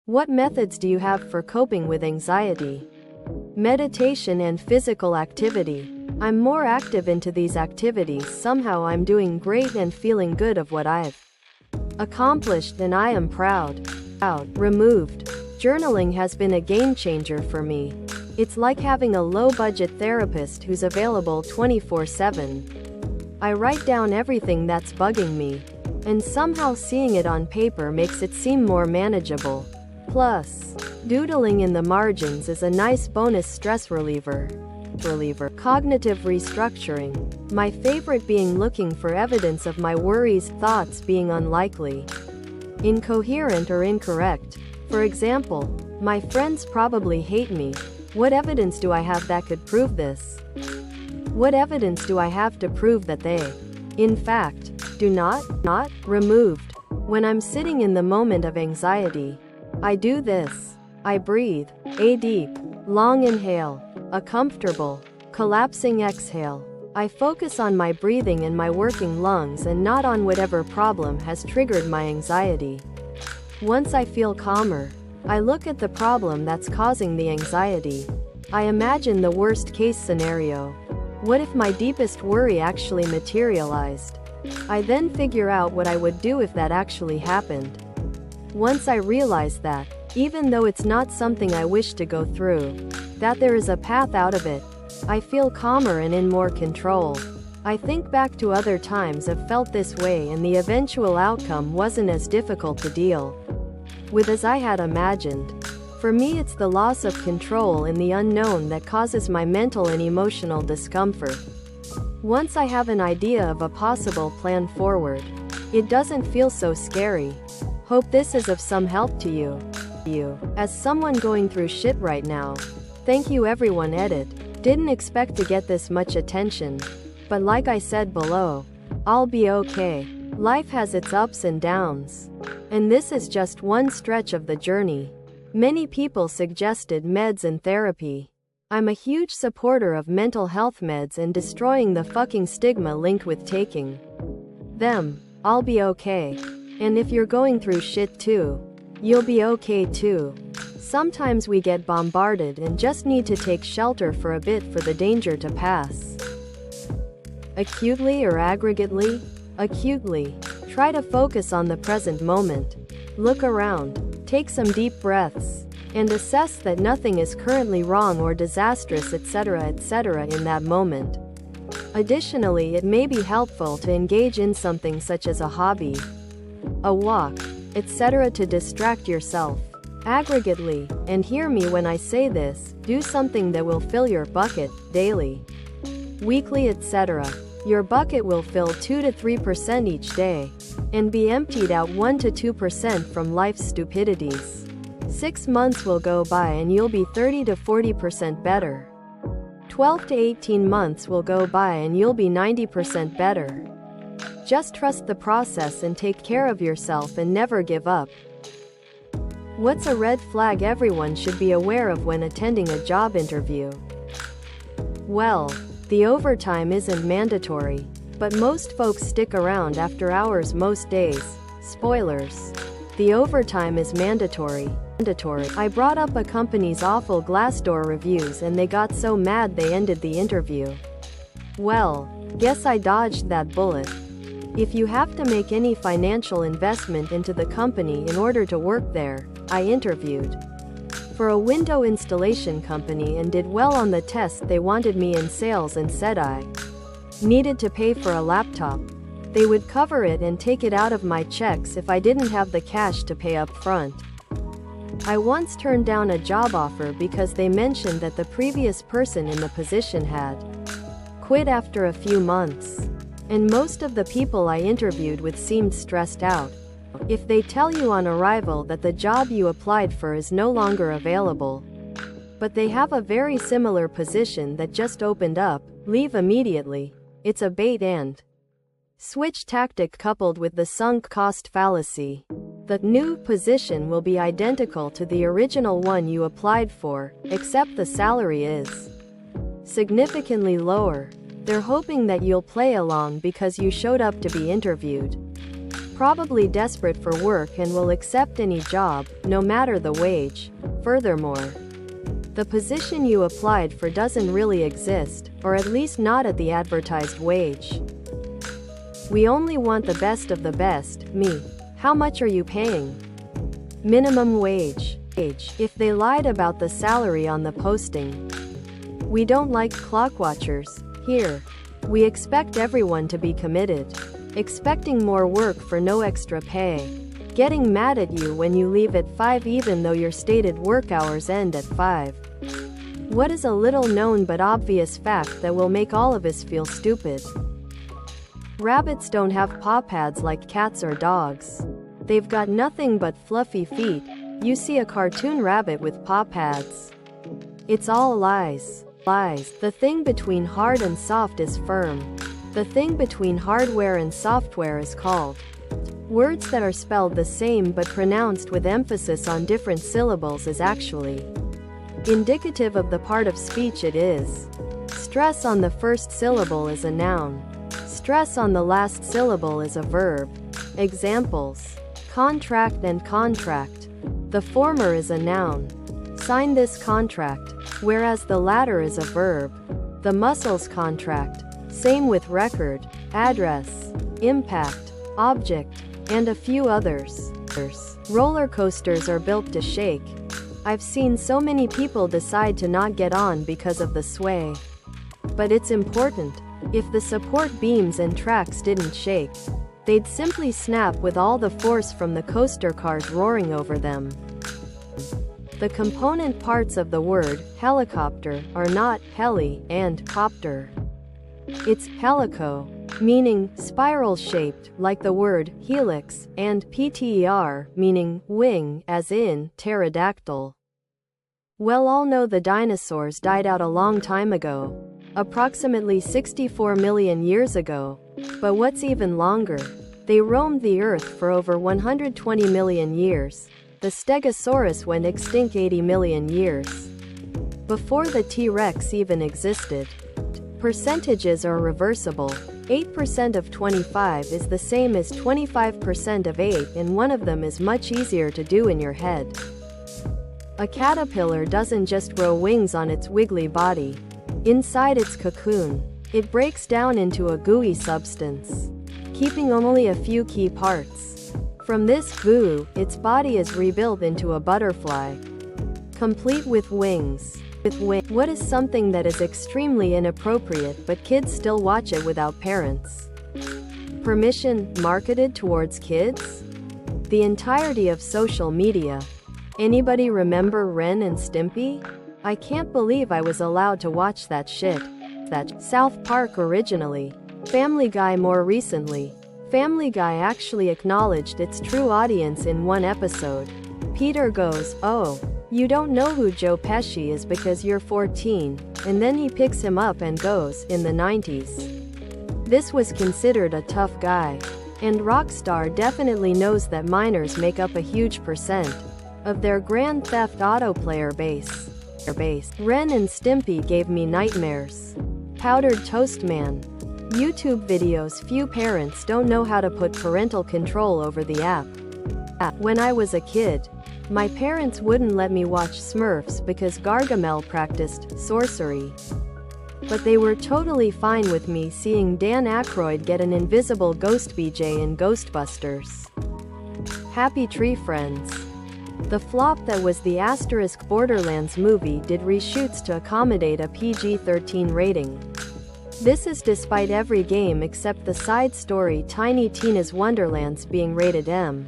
What methods do you have for coping with anxiety? Meditation and physical activity. I'm more active into these activities. Somehow I'm doing great and feeling good of what I've accomplished, and I am proud. Removed. Journaling has been a game changer for me. It's like having a low-budget therapist who's available 24/7. I write down everything that's bugging me, and somehow seeing it on paper makes it seem more manageable. Plus, doodling in the margins is a nice bonus stress reliever. Cognitive restructuring. My favorite being looking for evidence of my worries, thoughts being unlikely, incoherent or incorrect. For example, my friends probably hate me. What evidence do I have that could prove this? What evidence do I have to prove that they, in fact, do not? Removed. When I'm sitting in the moment of anxiety, I do this. I breathe. A deep, long inhale. A comfortable, collapsing exhale. I focus on my breathing and my working lungs and not on whatever problem has triggered my anxiety. Once I feel calmer, I look at the problem that's causing the anxiety. I imagine the worst-case scenario. What if my deepest worry actually materialized? I then figure out what I would do if that actually happened. Once I realize that, even though it's not something I wish to go through, that there is a path out of it, I feel calmer and in more control. I think back to other times I've felt this way and the eventual outcome wasn't as difficult to deal with as I had imagined. For me, it's the loss of control and the unknown that causes my mental and emotional discomfort. Once I have an idea of a possible plan forward, it doesn't feel so scary. Hope this is of some help to you. As someone going through shit right now, thank you everyone. Edit. Didn't expect to get this much attention, but like I said below, I'll be okay. Life has its ups and downs, and this is just one stretch of the journey. Many people suggested meds and therapy. I'm a huge supporter of mental health meds and destroying the fucking stigma linked with taking them. I'll be okay. And if you're going through shit too, you'll be okay too. Sometimes we get bombarded and just need to take shelter for a bit for the danger to pass. Acutely or aggregately? Acutely. Try to focus on the present moment. Look around. Take some deep breaths. And assess that nothing is currently wrong or disastrous, etc., in that moment. Additionally, it may be helpful to engage in something such as a hobby, a walk, etc., to distract yourself. Aggregately, and hear me when I say this, do something that will fill your bucket, daily, weekly, etc. Your bucket will fill 2 to 3% each day, and be emptied out 1 to 2% from life's stupidities. 6 months will go by and you'll be 30 to 40% better. 12 to 18 months will go by and you'll be 90% better. Just trust the process and take care of yourself and never give up. What's a red flag everyone should be aware of when attending a job interview? Well, the overtime isn't mandatory, but most folks stick around after hours most days. Spoilers. The overtime is mandatory. I brought up a company's awful Glassdoor reviews and they got so mad they ended the interview. Well, guess I dodged that bullet. If you have to make any financial investment into the company in order to work there, I interviewed for a window installation company and did well on the test. They wanted me in sales and said I needed to pay for a laptop. They would cover it and take it out of my checks if I didn't have the cash to pay up front. I once turned down a job offer because they mentioned that the previous person in the position had quit after a few months. And most of the people I interviewed with seemed stressed out. If they tell you on arrival that the job you applied for is no longer available, but they have a very similar position that just opened up, leave immediately. It's a bait and switch tactic coupled with the sunk cost fallacy. The new position will be identical to the original one you applied for, except the salary is significantly lower. They're hoping that you'll play along because you showed up to be interviewed. probably desperate for work and will accept any job, no matter the wage. Furthermore, the position you applied for doesn't really exist, or at least not at the advertised wage. We only want the best of the best. Me. How much are you paying? Minimum wage. If they lied about the salary on the posting. We don't like clock watchers here. We expect everyone to be committed. Expecting more work for no extra pay. Getting mad at you when you leave at 5 even though your stated work hours end at 5. What is a little known but obvious fact that will make all of us feel stupid? Rabbits don't have paw pads like cats or dogs. They've got nothing but fluffy feet. You see a cartoon rabbit with paw pads. It's all lies. Lies. The thing between hard and soft is firm. The thing between hardware and software is called. Words that are spelled the same but pronounced with emphasis on different syllables is actually indicative of the part of speech it is. Stress on the first syllable is a noun. Stress on the last syllable is a verb. Examples: contract and contract. The former is a noun. Sign this contract, whereas the latter is a verb. The muscles contract. Same with record, address, impact, object, and a few others. Roller coasters are built to shake. I've seen so many people decide to not get on because of the sway. But it's important. If the support beams and tracks didn't shake, they'd simply snap with all the force from the coaster cars roaring over them. The component parts of the word helicopter are not heli and copter. It's helico, meaning spiral-shaped, like the word helix, and pter, meaning wing, as in pterodactyl. Well, all know the dinosaurs died out a long time ago, approximately 64 million years ago. But what's even longer? They roamed the Earth for over 120 million years. The Stegosaurus went extinct 80 million years before the T-Rex even existed. Percentages are reversible. 8% of 25 is the same as 25% of 8, and one of them is much easier to do in your head. A caterpillar doesn't just grow wings on its wiggly body. Inside its cocoon, it breaks down into a gooey substance, keeping only a few key parts. From this goo, its body is rebuilt into a butterfly, complete with wings. What is something that is extremely inappropriate but kids still watch it without parents? Permission marketed towards kids? The entirety of social media. Anybody remember Ren and Stimpy? I can't believe I was allowed to watch that shit. South Park originally. Family Guy more recently. Family Guy actually acknowledged its true audience in one episode. Peter goes, "Oh, you don't know who Joe Pesci is because you're 14, and then he picks him up and goes, in the 90s. This was considered a tough guy. And Rockstar definitely knows that minors make up a huge percent of their Grand Theft Auto player base. Ren and Stimpy gave me nightmares. Powdered Toast Man. YouTube videos. Few parents don't know how to put parental control over the app. When I was a kid, my parents wouldn't let me watch Smurfs because Gargamel practiced sorcery. But they were totally fine with me seeing Dan Aykroyd get an invisible ghost BJ in Ghostbusters. Happy Tree Friends. The flop that was the * Borderlands movie did reshoots to accommodate a PG-13 rating. This is despite every game except the side story Tiny Tina's Wonderlands being rated M.